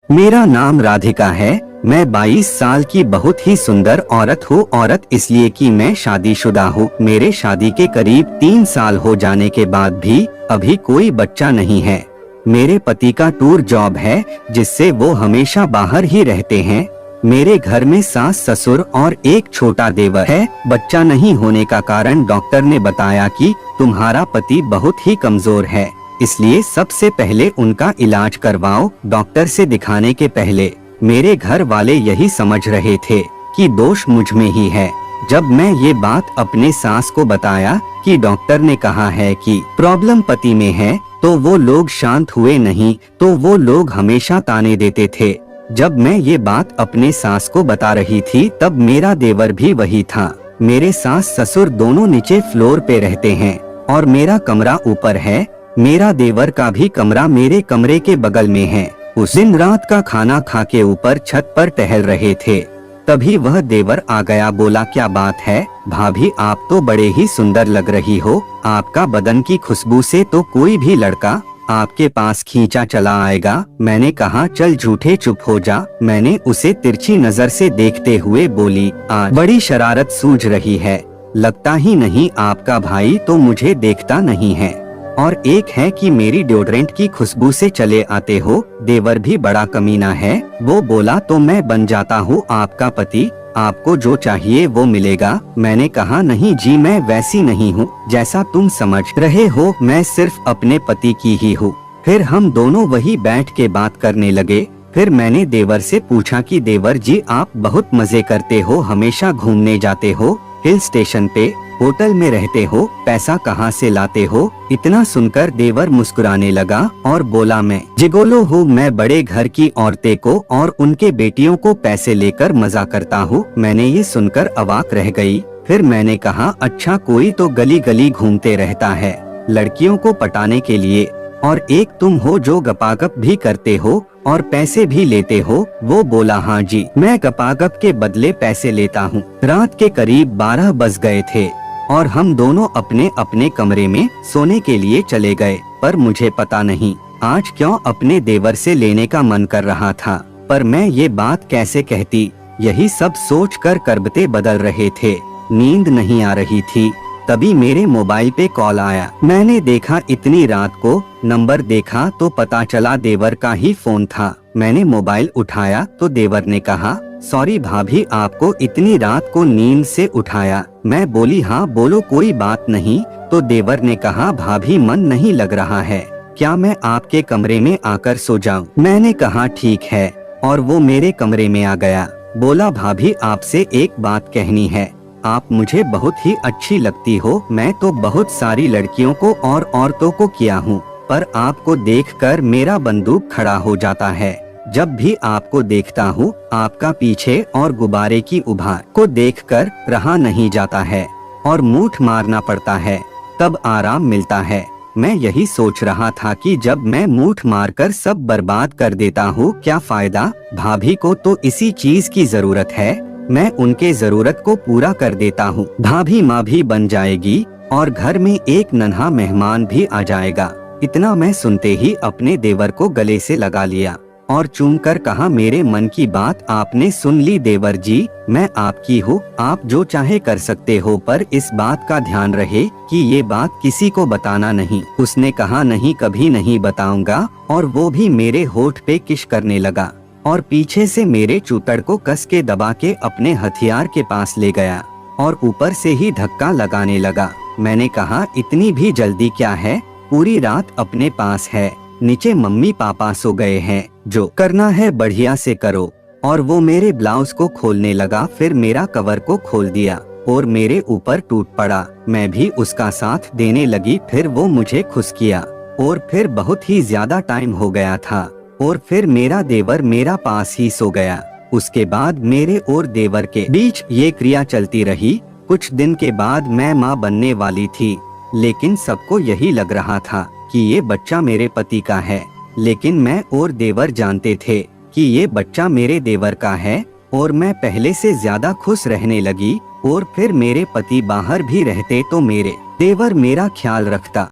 मेरा नाम राधिका है। मैं 22 साल की बहुत ही सुंदर औरत हूँ। औरत इसलिए कि मैं शादीशुदा हूँ। मेरे शादी के करीब 3 साल हो जाने के बाद भी अभी कोई बच्चा नहीं है। मेरे पति का टूर जॉब है जिससे वो हमेशा बाहर ही रहते हैं। मेरे घर में सास ससुर और एक छोटा देवर है। बच्चा नहीं होने का कारण डॉक्टर ने बताया कि तुम्हारा पति बहुत ही कमजोर है, इसलिए सबसे पहले उनका इलाज करवाओ। डॉक्टर से दिखाने के पहले मेरे घर वाले यही समझ रहे थे कि दोष मुझ में ही है। जब मैं ये बात अपने सास को बताया कि डॉक्टर ने कहा है कि प्रॉब्लम पति में है, तो वो लोग शांत हुए नहीं, तो वो लोग हमेशा ताने देते थे। जब मैं ये बात अपने सास को बता रही थी तब मेरा देवर भी वही था। मेरे सास ससुर दोनों नीचे फ्लोर पे रहते हैं और मेरा कमरा ऊपर है। मेरा देवर का भी कमरा मेरे कमरे के बगल में है। उस दिन रात का खाना खा के ऊपर छत पर टहल रहे थे, तभी वह देवर आ गया। बोला, क्या बात है भाभी, आप तो बड़े ही सुंदर लग रही हो। आपका बदन की खुशबू से तो कोई भी लड़का आपके पास खींचा चला आएगा। मैंने कहा, चल झूठे चुप हो जा। मैंने उसे तिरछी नजर से देखते हुए बोली, आज बड़ी शरारत सूझ रही है। लगता ही नहीं आपका भाई तो मुझे देखता नहीं है, और एक है कि मेरी डिओड्रेंट की खुशबू से चले आते हो। देवर भी बड़ा कमीना है। वो बोला, तो मैं बन जाता हूँ आपका पति, आपको जो चाहिए वो मिलेगा। मैंने कहा, नहीं जी, मैं वैसी नहीं हूँ जैसा तुम समझ रहे हो। मैं सिर्फ अपने पति की ही हूँ। फिर हम दोनों वही बैठ के बात करने लगे। फिर मैंने देवर से पूछा कि देवर जी, आप बहुत मजे करते हो, हमेशा घूमने जाते हो, हिल स्टेशन पे, होटल में रहते हो, पैसा कहाँ से लाते हो? इतना सुनकर देवर मुस्कुराने लगा और बोला, मैं जिगोलो हूँ। मैं बड़े घर की औरतें को और उनके बेटियों को पैसे लेकर मजा करता हूँ। मैंने ये सुनकर अवाक रह गई। फिर मैंने कहा, अच्छा, कोई तो गली गली घूमते रहता है लड़कियों को पटाने के लिए, और एक तुम हो जो गपागप भी करते हो और पैसे भी लेते हो। वो बोला, हाँ जी, मैं गपागप के बदले पैसे लेता हूँ। रात के करीब 12 बज गए थे और हम दोनों अपने अपने कमरे में सोने के लिए चले गए। पर मुझे पता नहीं आज क्यों अपने देवर से लेने का मन कर रहा था, पर मैं ये बात कैसे कहती। यही सब सोचकर करबते बदल रहे थे। नींद नहीं आ रही थी। तभी मेरे मोबाइल पे कॉल आया। मैंने देखा इतनी रात को, नंबर देखा तो पता चला देवर का ही फोन था। मैंने मोबाइल उठाया तो देवर ने कहा, सॉरी भाभी, आपको इतनी रात को नींद से उठाया। मैं बोली, हाँ बोलो, कोई बात नहीं। तो देवर ने कहा, भाभी मन नहीं लग रहा है, क्या मैं आपके कमरे में आकर सो जाऊं? मैंने कहा, ठीक है, और वो मेरे कमरे में आ गया। बोला, भाभी आपसे एक बात कहनी है, आप मुझे बहुत ही अच्छी लगती हो। मैं तो बहुत सारी लड़कियों को और औरतों को किया हूँ, पर आपको देखकर मेरा बंदूक खड़ा हो जाता है। जब भी आपको देखता हूँ, आपका पीछे और गुब्बारे की उभार को देखकर रहा नहीं जाता है और मूठ मारना पड़ता है, तब आराम मिलता है। मैं यही सोच रहा था कि जब मैं मूठ मारकर सब बर्बाद कर देता हूँ, क्या फायदा? भाभी को तो इसी चीज की जरूरत है। मैं उनके जरूरत को पूरा कर देता हूँ। भाभी माँ भी बन जाएगी और घर में एक नन्हा मेहमान भी आ जाएगा। इतना मैं सुनते ही अपने देवर को गले से लगा लिया और चूमकर कहा, मेरे मन की बात आपने सुन ली देवर जी, मैं आपकी हूँ, आप जो चाहे कर सकते हो, पर इस बात का ध्यान रहे कि ये बात किसी को बताना नहीं। उसने कहा, नहीं, कभी नहीं बताऊंगा, और वो भी मेरे होठ पे किस करने लगा और पीछे से मेरे चूतड़ को कस के दबा के अपने हथियार के पास ले गया और ऊपर से ही धक्का लगाने लगा। मैंने कहा, इतनी भी जल्दी क्या है? पूरी रात अपने पास है। नीचे मम्मी पापा सो गए हैं, जो करना है बढ़िया से करो। और वो मेरे ब्लाउज को खोलने लगा, फिर मेरा कवर को खोल दिया और मेरे ऊपर टूट पड़ा। मैं भी उसका साथ देने लगी। फिर वो मुझे खुश किया और फिर बहुत ही ज्यादा टाइम हो गया था और फिर मेरा देवर मेरा पास ही सो गया। उसके बाद मेरे और देवर के बीच ये क्रिया चलती रही। कुछ दिन के बाद मैं माँ बनने वाली थी, लेकिन सबको यही लग रहा था कि ये बच्चा मेरे पति का है। लेकिन मैं और देवर जानते थे कि ये बच्चा मेरे देवर का है, और मैं पहले से ज्यादा खुश रहने लगी। और फिर मेरे पति बाहर भी रहते तो मेरे देवर मेरा ख्याल रखता।